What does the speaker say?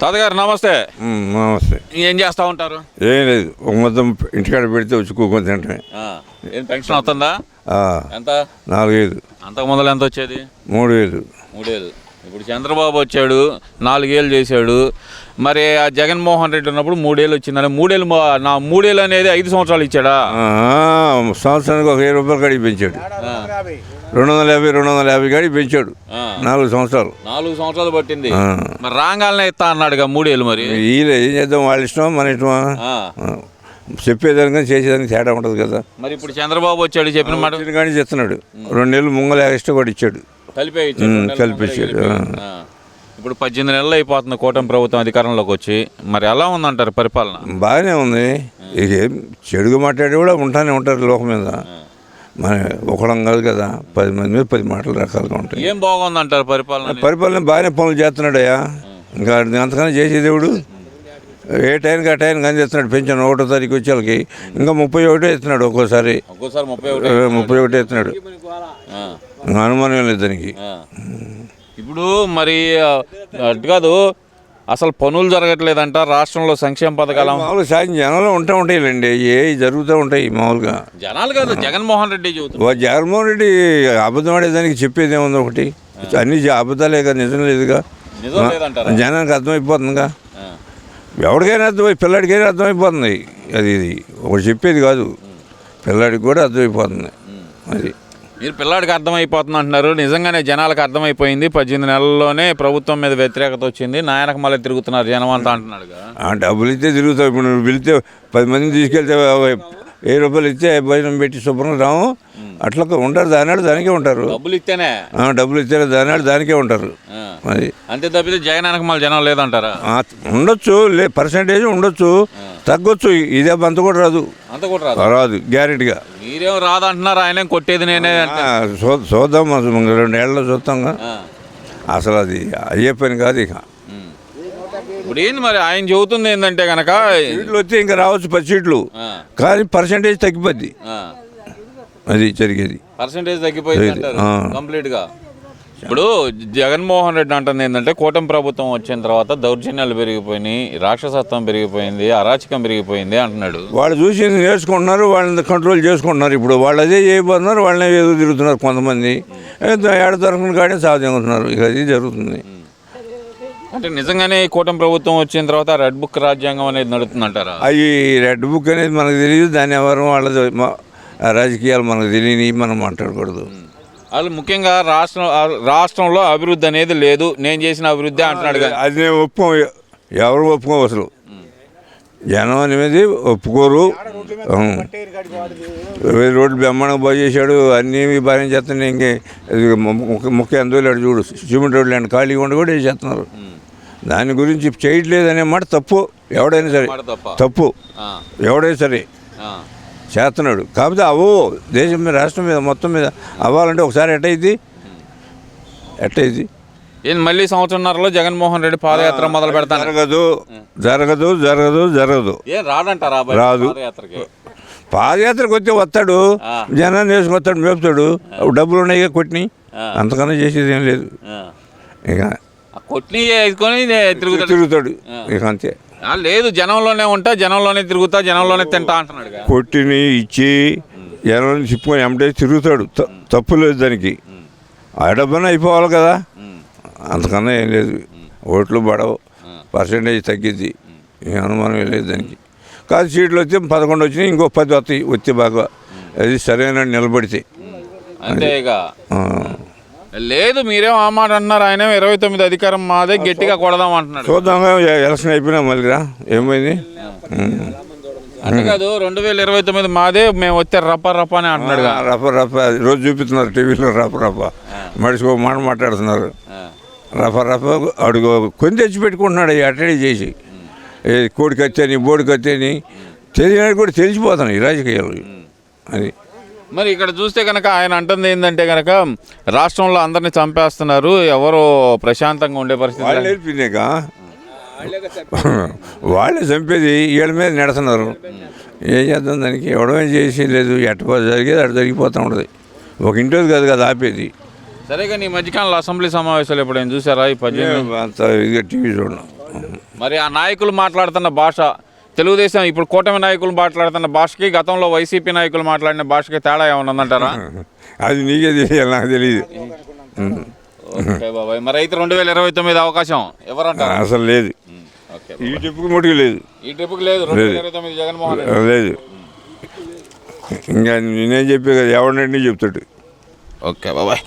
తాతగారు నమస్తే. నమస్తే. ఏం చేస్తూ ఉంటారు? ఏం లేదు, ఒక మొత్తం ఇంటికాడ పెడితే వచ్చి కూకొని తింటమే. ఏం పెన్షన్ వస్తుందా? ఎంత? 4,000. అంతకు ముందర ఎంత వచ్చేది? 3,000. 3,000. ఇప్పుడు చంద్రబాబు వచ్చాడు, 4,000 చేశాడు. మరి ఆ జగన్మోహన్ రెడ్డి ఉన్నప్పుడు 3,000 వచ్చిందని 3,000 అనేది 5 సంవత్సరాలు ఇచ్చాడా? సంవత్సరానికి ఒక 1000 రూపాయలు కాడికి పెంచాడు. 250 కాడికి పెంచాడు. 4 సంవత్సరాలు. 4 సంవత్సరాలు పట్టింది. మరి రాగాలనే ఇస్తా అన్నాడుగా 3,000. మరి వీళ్ళు ఏం చేద్దాం, వాళ్ళ ఇష్టం మన ఇష్టమా? చెప్పేదానికని చేసేదానికి తేడా ఉంటుంది కదా. మరి ఇప్పుడు చంద్రబాబు వచ్చాడు, చెప్పిన మాట కానీ చెప్తున్నాడు. 2 నెలలు ముంగల ఎక్స్ట్రా కూడా ఇచ్చాడు, కలిపించాడు. ఇప్పుడు 18 నెలలు అయిపోతుంది కూటమి ప్రభుత్వం అధికారంలోకి వచ్చి. మరి ఎలా ఉందంటారు పరిపాలన? బాగానే ఉంది. ఇక చెడుగా మాట్లాడి కూడా ఉంటానే ఉంటారు లోకం మీద. మన ఒకళ్ళం కాదు కదా, 10 మంది మీద 10 మాటలు రకాలుగా ఉంటాయి. ఏం బాగుందంటారు పరిపాలన? పరిపాలన బాగానే పనులు చేస్తున్నాడయ్యా. ఇంకా అంతకన్నా చేసేదేవుడు. ఏ టైంకి ఆ టైంకి అందిస్తున్నాడు. పెన్షన్ 1వ తారీఖు వచ్చే వాళ్ళకి ఇంకా 31 ఇస్తున్నాడు. ఒక్కోసారి 31 ఇస్తున్నాడు. అనుమానం లేదు దానికి. ఇప్పుడు మరి అటు కాదు, అసలు పనులు జరగట్లేదంట రాష్ట్రంలో. సంక్షేమ పథకాలు మామూలుగా సాయం జనాలు ఉంటాయిలేండి, ఏ జరుగుతూ ఉంటాయి మామూలుగా. జనాలు కాదు, జగన్మోహన్ రెడ్డి జగన్మోహన్ రెడ్డి అబద్ధం ఆడేదానికి చెప్పేది ఏముంది? ఒకటి అన్ని అబద్ధాలే కదా, నిజం లేదుగా. జనానికి అర్థమైపోతుందిగా, ఎవరికైనా అర్థమైపోయి, పిల్లాడికైనా అర్థమైపోతుంది. అది ఒకటి చెప్పేది కాదు, పిల్లాడికి కూడా అర్థమైపోతుంది. అది మీరు పిల్లాడికి అర్థమైపోతుంది అంటున్నారు. నిజంగానే జనాలకు అర్థమైపోయింది. 18 నెలల్లోనే ప్రభుత్వం మీద వ్యతిరేకత వచ్చింది. నాయనకు మళ్ళీ తిరుగుతున్నారు జనం అంతా అంటున్నాడుగా. డబ్బులు ఇస్తే తిరుగుతావు. ఇప్పుడు నువ్వు పిలిస్తే 10 మందిని తీసుకెళ్తే 1000 రూపాయలు ఇస్తే భోజనం పెట్టి శుభ్రంగా రాము. అట్లా ఉంటారు, దానాడు దానికే ఉంటారు. డబ్బులు ఇస్తేనే దానాడు దానికే ఉంటారు. అది అంతే తప్పితే జగనానికి మళ్ళీ జనం లేదంటారా? ఉండొచ్చు, పర్సంటేజ్ ఉండొచ్చు, తగ్గొచ్చు. ఇదే అంత కూడా రాదు. రాదు గ్యారెంటీగా. మీరేం రాదంటున్నారు, ఆయన కొట్టేది నేనే. చూద్దాం, 2 ఏళ్ళలో చూస్తాంగా. అసలు అది అయ్యే పని కాదు. ఇక ఇప్పుడు ఏంది మరి ఆయన చెబుతుంది ఏంటంటే కనుక, సీట్లు వస్తే ఇంకా రావచ్చు 10 సీట్లు, కానీ పర్సంటేజ్ తగ్గిపోద్ది. అది జరిగేది. పర్సంటేజ్ తగ్గిపోయింది అంటారు కంప్లీట్ గా. ఇప్పుడు జగన్మోహన్ రెడ్డి అంటుంది ఏంటంటే, కూటమి ప్రభుత్వం వచ్చిన తర్వాత దౌర్జన్యాలు పెరిగిపోయినాయి, రాక్షసత్వం పెరిగిపోయింది, అరాచకం పెరిగిపోయింది అంటున్నాడు. వాళ్ళు చూసి నేర్చుకుంటున్నారు, వాళ్ళని కంట్రోల్ చేసుకుంటున్నారు. ఇప్పుడు వాళ్ళు అదే చేయబోతున్నారు, వాళ్ళని ఎదురు తిరుగుతున్నారు. కొంతమంది ఏడ దొరకని కాడే సాగుతున్నారు. ఇక అది జరుగుతుంది. అంటే నిజంగానే కూటమి ప్రభుత్వం వచ్చిన తర్వాత రెడ్ బుక్ రాజ్యాంగం అనేది నడుతుందంటారా? అవి రెడ్ బుక్ అనేది మనకు తెలియదు, దాని ఎవరు వాళ్ళది రాజకీయాలు మనకు తెలియని మనం మాట్లాడకూడదు. వాళ్ళు ముఖ్యంగా రాష్ట్రంలో అభివృద్ధి అనేది లేదు, నేను చేసిన అభివృద్ధి అంటున్నాడు. అది నేను ఎవరు ఒప్పుకోవు. అసలు జనం అనేది ఒప్పుకోరు. రోడ్లు బ్రహ్మాండంగా బాగు చేశాడు, అన్నీ బాగా చేస్తున్నాయి. ఇంకే ముఖ్య అందులో చూడు, సిమెంట్ రోడ్లు అండ్ ఖాళీగా ఉండి కూడా చేస్తున్నారు. దాని గురించి చేయట్లేదనే మాట తప్పు. ఎవడైనా సరే తప్పు, ఎవడైనా సరే చేస్తున్నాడు. కాకపోతే అవ్వవు. దేశం మీద, రాష్ట్రం మీద, మొత్తం మీద అవ్వాలంటే ఒకసారి ఎట్టయిద్ది. మళ్ళీ సంవత్సరంన్నరలో జగన్మోహన్ రెడ్డి పాదయాత్ర మొదలు పెడతాను. జరగదు. రాదు. పాదయాత్రకు వస్తే వస్తాడు, జనాన్ని వేసుకొస్తాడు, మేపుతాడు. డబ్బులు ఉన్నాయి కొట్టిని, అంతకన్నా చేసేది ఏం లేదు. ఇక కొట్టిని వేసుకొని తిరుగుతాడు. ఇక అంతే. లేదు, జనంలోనే ఉంటా, జనంలోనే తిరుగుతా, జనంలోనే తింటా అంటున్నాడు. కొట్టిని ఇచ్చి జనంలో తిప్పుకొని ఎమ్మటే తిరుగుతాడు. తప్పు లేదు దానికి. ఆ డబ్బున అయిపోవాలి కదా, అంతకన్నా ఏం లేదు. ఓట్లు పడవు, పర్సంటేజ్ తగ్గిద్ది, ఏం అనుమానం లేదు దానికి. కాదు సీట్లు వస్తే 11 వచ్చినాయి, ఇంకో 10 వస్తాయి. వచ్చే బాగా అది సరైన నిలబడితే అంతే. ఇక లేదు, మీరేం ఆ మాట అంటున్నారు, ఆయన 29 అధికారం మాదే, గట్టిగా కొడదాం అంటున్నాడు. చూద్దాం, ఎలక్షన్ అయిపోయినా మళ్ళీరా ఏమైంది. అంటే కాదు, 2029 మాదే, మేము వస్తే రప్ప అని అంటున్నాడు. రప్ప రోజు చూపిస్తున్నారు టీవీలో. రప్ప మనిషికి మాట మాట్లాడుతున్నారు. రప్ప అడుగు కొని తెచ్చి పెట్టుకుంటున్నాడు. అట్టడి చేసి కోడి కత్తేని, బోడి కత్తేని తెలియని కూడా తెలిసిపోతున్నాయి ఈ రాజకీయాలు. అది మరి ఇక్కడ చూస్తే కనుక ఆయన అంటుంది ఏంటంటే కనుక, రాష్ట్రంలో అందరినీ చంపేస్తున్నారు, ఎవరు ప్రశాంతంగా ఉండే పరిస్థితి నేర్పినాక వాళ్ళే చంపేది, వీళ్ళ మీద నెడుతున్నారు. ఏం చేద్దాం దానికి? ఎవడమే చేసి లేదు. ఎట్ట జరిగేది అటు జరిగిపోతూ ఉంటుంది. ఒక ఇంటోది కాదు కదా ఆపేది. సరే, కానీ ఈ మధ్యకాలంలో అసెంబ్లీ సమావేశాలు ఎప్పుడైనా చూసారా? ఈ 18 అంత ఇదిగా టీవీ చూడడం. మరి ఆ నాయకులు మాట్లాడుతున్న భాష తెలుగుదేశం ఇప్పుడు కూటమి నాయకులు మాట్లాడుతున్న భాషకి గతంలో వైసీపీ నాయకులు మాట్లాడిన భాషకి తేడా ఏమైనా ఉందంటారా? అది నీకే తెలియాలి, నాకు తెలియదు. ఓకే బాబాయ్, మరి అయితే 2029 అవకాశం ఎవరంటారు? అసలు లేదు. ఓకే, ఈ ట్రిప్కి మటుకు లేదు. ఈ ట్రిప్కి లేదు. 2029 జగన్మోహన్ రెడ్డి లేదు. ఇంకా నేనేం చెప్పే కదా, ఎవరినండి చెప్తాడు. ఓకే బాబాయ్.